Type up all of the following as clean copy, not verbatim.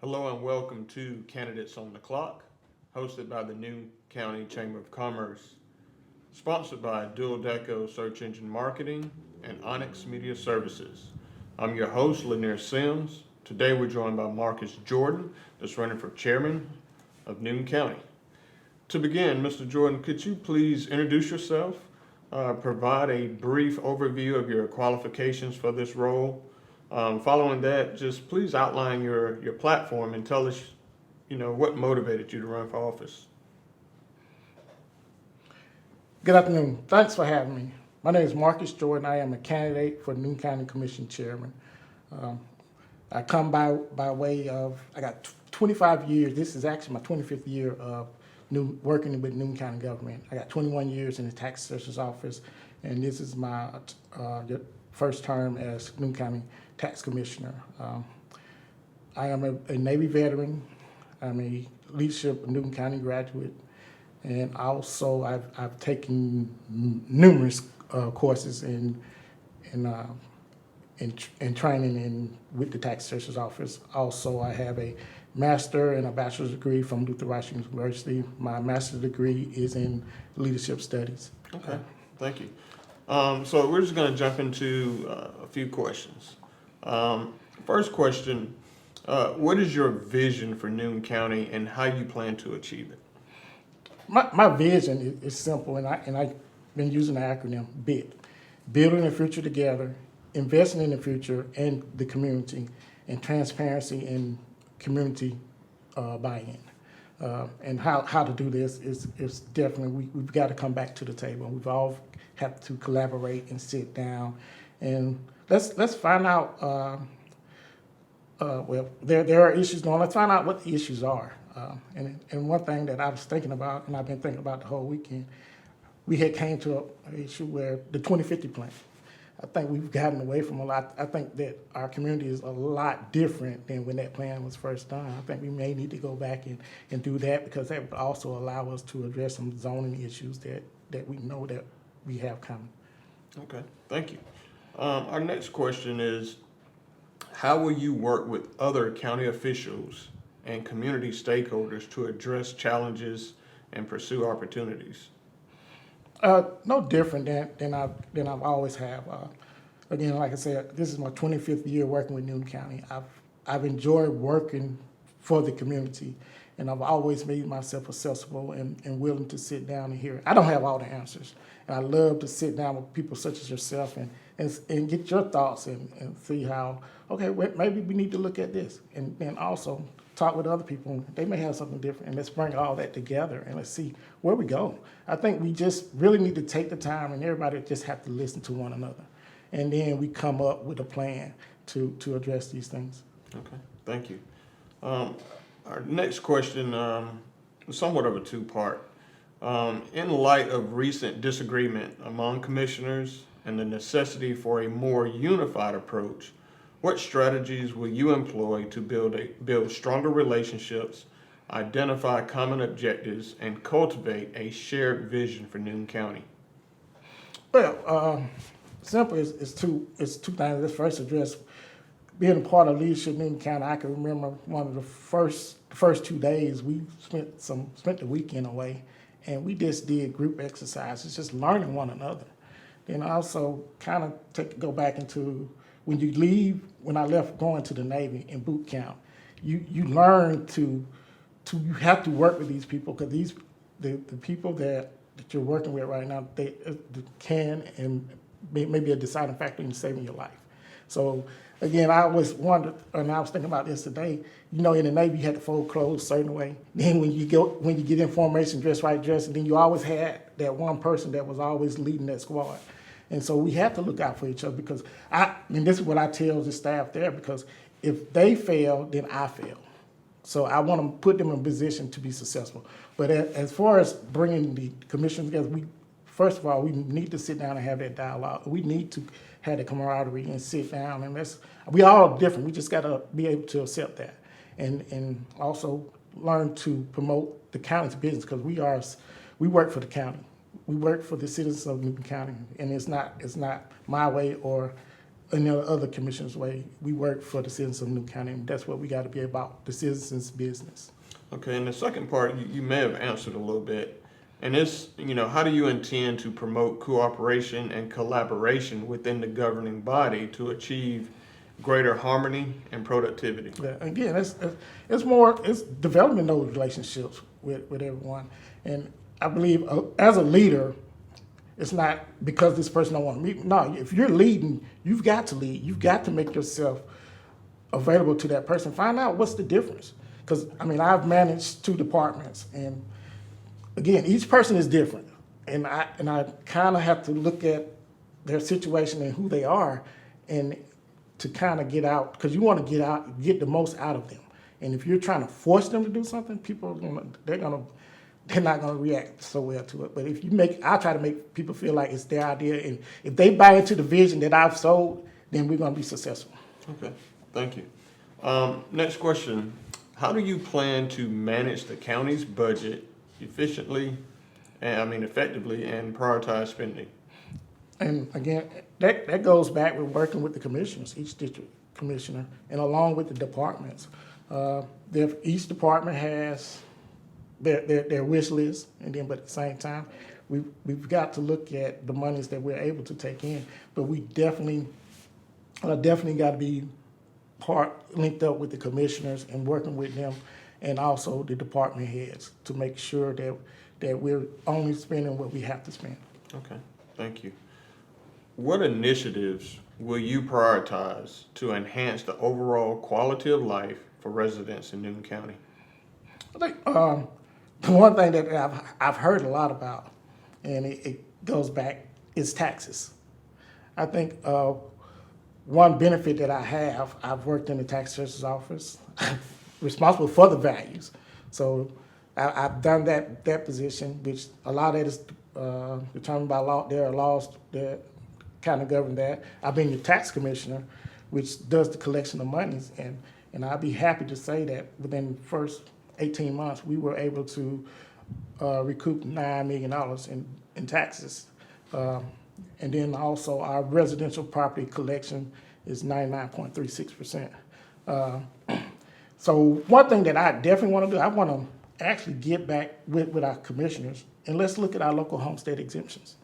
Hello and welcome to Candidates on the Clock, hosted by the Newton County Chamber of Commerce, sponsored by Dual Deco Search Engine Marketing and Onyx Media Services. I'm your host, Lanier Sims. Today we're joined by Marcus Jordan, that's running for chairman of Newton County. To begin, Mr. Jordan, could you please introduce yourself, provide a brief overview of your qualifications for this role? Following that, just please outline your platform and tell us, what motivated you to run for office. Good afternoon. Thanks for having me. My name is Marcus Jordan. I am a candidate for Newton County Commission Chairman. I come by way of, I got 25 years. This is actually my 25th year of working with Newton County government. I got 21 years in the tax assessor's office, and this is my first term as Newton County tax commissioner. I am a Navy veteran. I'm a leadership Newton County graduate, and also I've taken numerous courses in training with the tax assessor's office. Also, I have a master and a bachelor's degree from Luther Rice University. My master's degree is in leadership studies. Okay, thank you. So we're just going to jump into a few questions. First question, what is your vision for Newton County and how you plan to achieve it? My vision is simple, and I've been using the acronym BIT. Building the future together, investing in the future and the community, and transparency and community buy-in. And how to do this is definitely, we've got to come back to the table. We've all have to collaborate and sit down, and let's find out. Well, there are issues going on. Let's find out what the issues are. And one thing that I was thinking about, and I've been thinking about the whole weekend, we had came to an issue where the 2050 plan. I think we've gotten away from a lot. I think that our community is a lot different than when that plan was first done. I think we may need to go back and do that, because that would also allow us to address some zoning issues that we know that we have coming. Okay, thank you. Our next question is, how will you work with other county officials and community stakeholders to address challenges and pursue opportunities? No different than I've always have. Again, like I said, this is my 25th year working with Newton County. I've enjoyed working for the community, and I've always made myself accessible and willing to sit down and hear. I don't have all the answers, and I love to sit down with people such as yourself and get your thoughts and see how, okay, maybe we need to look at this, and then also talk with other people. They may have something different, and let's bring all that together and let's see where we go. I think we just really need to take the time, and everybody just have to listen to one another, and then we come up with a plan to address these things. Okay, thank you. Our next question is somewhat of a two-part. In light of recent disagreement among commissioners and the necessity for a more unified approach, what strategies will you employ to build stronger relationships, identify common objectives, and cultivate a shared vision for Newton County? Well, simple is two things. Let's first address being a part of leadership in Newton County. I can remember one of the first 2 days we spent the weekend away, and we just did group exercises, just learning one another. Then also kind of go back into when you leave. When I left going to the Navy in boot camp, you learn to you have to work with these people, because the people that you're working with right now, they can and maybe a deciding factor in saving your life. So again, I always wondered, and I was thinking about this today. In the Navy, you had to fold clothes a certain way. Then when you get in formation, dress right, and then you always had that one person that was always leading that squad. And so we have to look out for each other, because this is what I tell the staff there, because if they fail, then I fail. So I want to put them in a position to be successful. But as far as bringing the commission together, first of all, we need to sit down and have that dialogue. We need to have the camaraderie and sit down, and we all different. We just got to be able to accept that, and also learn to promote the county's business, because we work for the county. We work for the citizens of Newton County, and it's not my way or any other commissioners way. We work for the citizens of New County, and that's what we got to be about, the citizens' business. Okay, and the second part, you may have answered a little bit, and it's, how do you intend to promote cooperation and collaboration within the governing body to achieve greater harmony and productivity? Yeah, again, it's developing those relationships with everyone. And I believe as a leader, it's not because this person don't want to meet. No, if you're leading, you've got to lead. You've got to make yourself available to that person. Find out what's the difference. Because, I've managed 2 departments, and again, each person is different. And I kind of have to look at their situation and who they are, and to kind of get out, because you want to get the most out of them. And if you're trying to force them to do something, they're not gonna react so well to it. But if I try to make people feel like it's their idea, and if they buy into the vision that I've sold, then we're gonna be successful. Okay, thank you. Next question. How do you plan to manage the county's budget effectively and prioritize spending? And again, that goes back with working with the commissioners, each district commissioner, and along with the departments. Each department has their wish list, but at the same time, we've got to look at the monies that we're able to take in. But we definitely got to be linked up with the commissioners and working with them, and also the department heads to make sure that we're only spending what we have to spend. Okay, thank you. What initiatives will you prioritize to enhance the overall quality of life for residents in Newton County? I think the one thing that I've heard a lot about, and it goes back, is taxes. I think one benefit that I've worked in the tax assessor's office, responsible for the values. So I've done that position, which a lot of that is determined by law. There are laws that kind of govern that. I've been the tax commissioner, which does the collection of monies, and I'll be happy to say that within the first 18 months, we were able to recoup $9 million in taxes. And then also our residential property collection is 99.36%. So one thing that I definitely want to do, I want to actually get back with our commissioners, and let's look at our local homestead exemptions.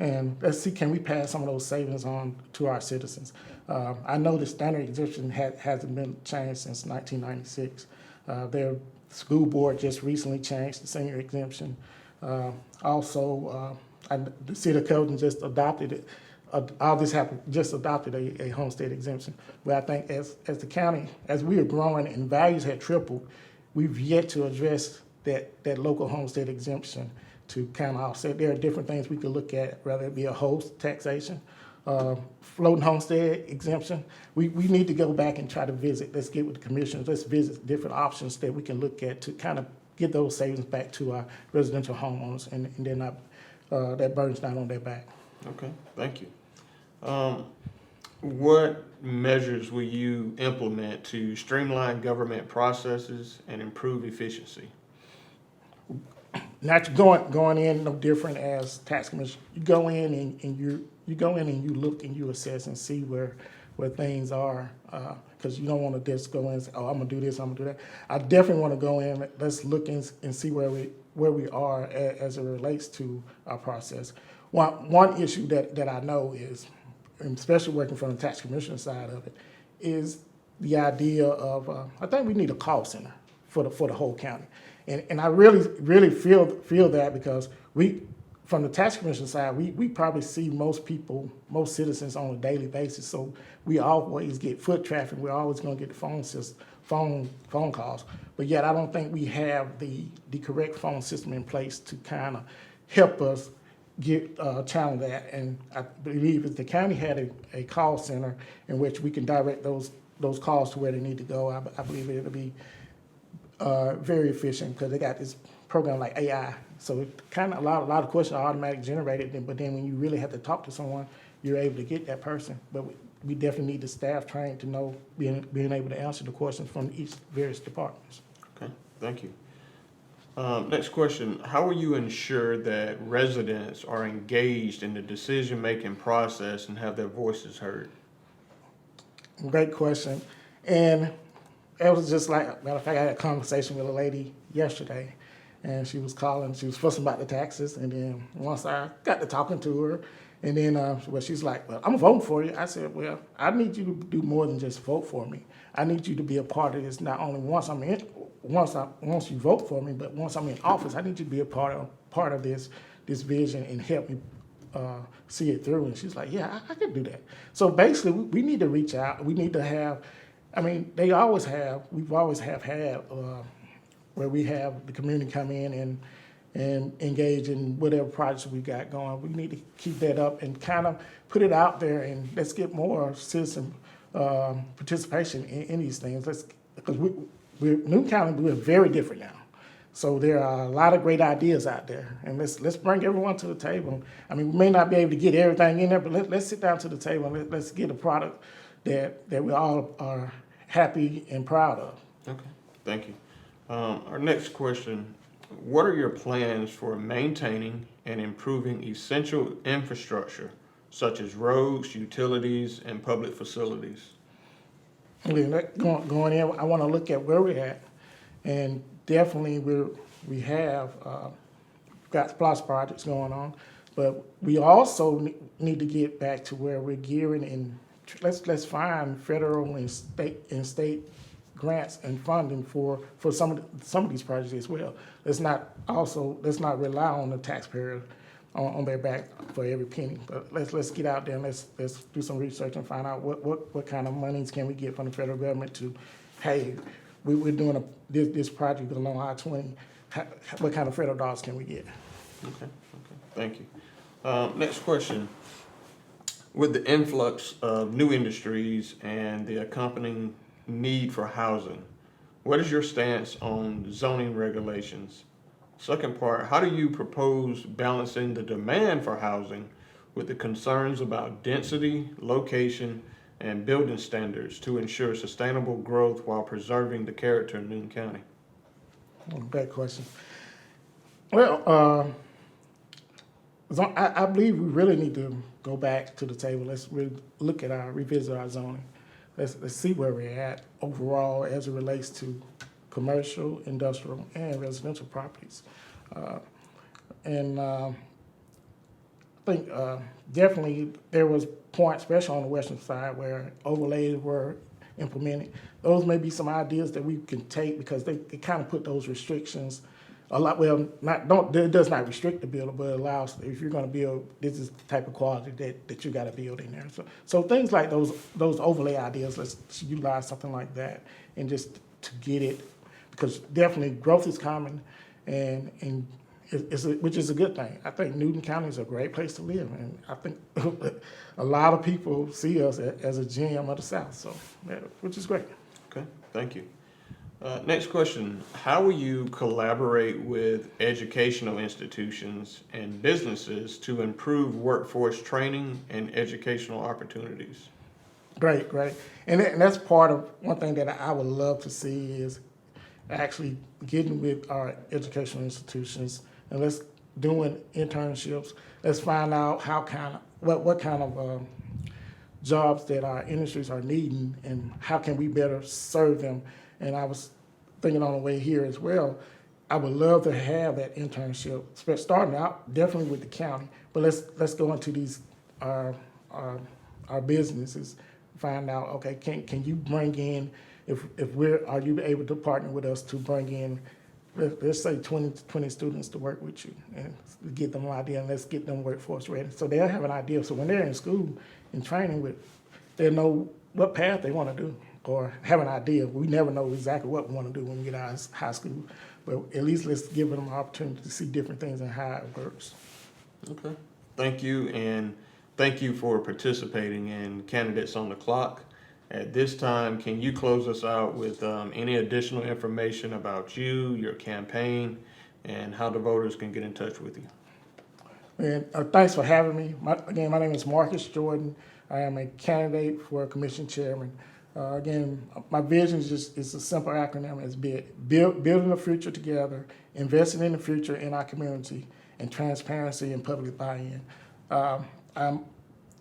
And let's see, can we pass some of those savings on to our citizens? I know the standard exemption hasn't been changed since 1996. Their school board just recently changed the senior exemption. The city of Kelton just adopted it. All this happened, just adopted a homestead exemption. But I think as the county, as we are growing and values had tripled, we've yet to address that local homestead exemption to kind of offset. There are different things we could look at, whether it be a host taxation, floating homestead exemption. We need to go back and try to visit. Let's get with the commissioners. Let's visit different options that we can look at to kind of get those savings back to our residential homeowners, and they're not that burden's not on their back. Okay, thank you. What measures will you implement to streamline government processes and improve efficiency? Not going in no different as tax commissioner. You go in and you look and you assess and see where things are, because you don't want to just go in and say, oh, I'm gonna do this, I'm gonna do that. I definitely want to go in. Let's look and see where we are as it relates to our process. One issue that I know is, and especially working from the tax commissioner side of it, is the idea of I think we need a call center for the whole county. And I really feel that, because from the tax commission side, we probably see most citizens on a daily basis. So we always get foot traffic. We're always going to get the phone calls. But yet I don't think we have the correct phone system in place to kind of help us channel that. And I believe if the county had a call center in which we can direct those calls to where they need to go, I believe it'll be very efficient, because they got this program like AI. So it kind of a lot of questions are automatically generated, but then when you really have to talk to someone, you're able to get that person. But we definitely need the staff trained to know, being able to answer the questions from each various departments. Okay, thank you. Next question, how will you ensure that residents are engaged in the decision-making process and have their voices heard? Great question. And it was just like, matter of fact, I had a conversation with a lady yesterday, and she was calling, she was fussing about the taxes, and then once I got to talking to her, and then she's like, well, I'm voting for you. I said, well, I need you to do more than just vote for me. I need you to be a part of this, not only once you vote for me, but once I'm in office, I need you to be a part of this vision and help me see it through. And she's like, yeah, I can do that. So basically, we need to reach out. We need to have, I mean, we've always had where we have the community come in and engage in whatever projects we got going. We need to keep that up and kind of put it out there, and let's get more citizen participation in these things. Because Newton County, we're very different now. So there are a lot of great ideas out there, and let's bring everyone to the table. I mean, we may not be able to get everything in there, but let's sit down to the table and let's get a product that we all are happy and proud of. Okay, thank you. Our next question, what are your plans for maintaining and improving essential infrastructure such as roads, utilities, and public facilities? Going in, I want to look at where we're at, and definitely we have got splash projects going on, but we also need to get back to where we're gearing and let's find federal and state grants and funding for some of these projects as well. Let's not rely on the taxpayer on their back for every penny. But let's get out there and let's do some research and find out what kind of monies can we get from the federal government to, hey, we're doing this project along I-20. What kind of federal dollars can we get? Okay, thank you. Next question. With the influx of new industries and the accompanying need for housing, what is your stance on zoning regulations? Second part, how do you propose balancing the demand for housing with the concerns about density, location, and building standards to ensure sustainable growth while preserving the character of Newton County? Great question. Well, I believe we really need to go back to the table. Let's really revisit our zoning. Let's see where we're at overall as it relates to commercial, industrial, and residential properties. I think definitely there was points, especially on the western side, where overlays were implemented. Those may be some ideas that we can take because they kind of put those restrictions a lot. Well, it does not restrict the builder, but it allows, if you're going to build, this is the type of quality that you got to build in there. So things like those overlay ideas, let's utilize something like that and just to get it, because definitely growth is coming, and which is a good thing. I think Newton County is a great place to live, and I think a lot of people see us as a gem of the South, so which is great. Okay, thank you. Next question, how will you collaborate with educational institutions and businesses to improve workforce training and educational opportunities? Great. And that's part of one thing that I would love to see is actually getting with our educational institutions and let's doing internships. Let's find out what kind of jobs that our industries are needing and how can we better serve them. And I was thinking on the way here as well, I would love to have that internship, starting out definitely with the county, but let's go into these our businesses, find out, okay, can you bring in, are you able to partner with us to bring in, let's say 20 students to work with you and get them an idea, and let's get them workforce ready. So they'll have an idea. So when they're in school and training they'll know what path they want to do or have an idea. We never know exactly what we want to do when we get out of high school, but at least let's give them an opportunity to see different things and how it works. Okay, thank you, and thank you for participating in Candidates on the Clock. At this time, can you close us out with any additional information about you, your campaign, and how the voters can get in touch with you? And thanks for having me. My name is Marcus Jordan. I am a candidate for commission chairman. Again, my vision is a simple acronym. It's building the future together, investing in the future in our community, and transparency and public buy-in. I'm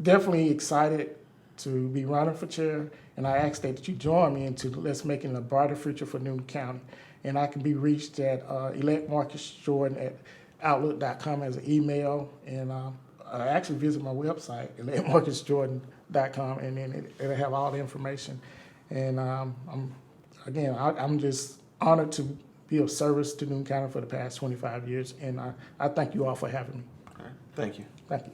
definitely excited to be running for chair And I ask that you join me into Let's Making a Brighter Future for Newton County. And I can be reached at electmarcusjordan@outlook.com as an email. And I actually visit my website, electmarcusjordan.com, and then it'll have all the information. And I'm just honored to be of service to Newton County for the past 25 years. And I thank you all for having me. All right. Thank you. Thank you.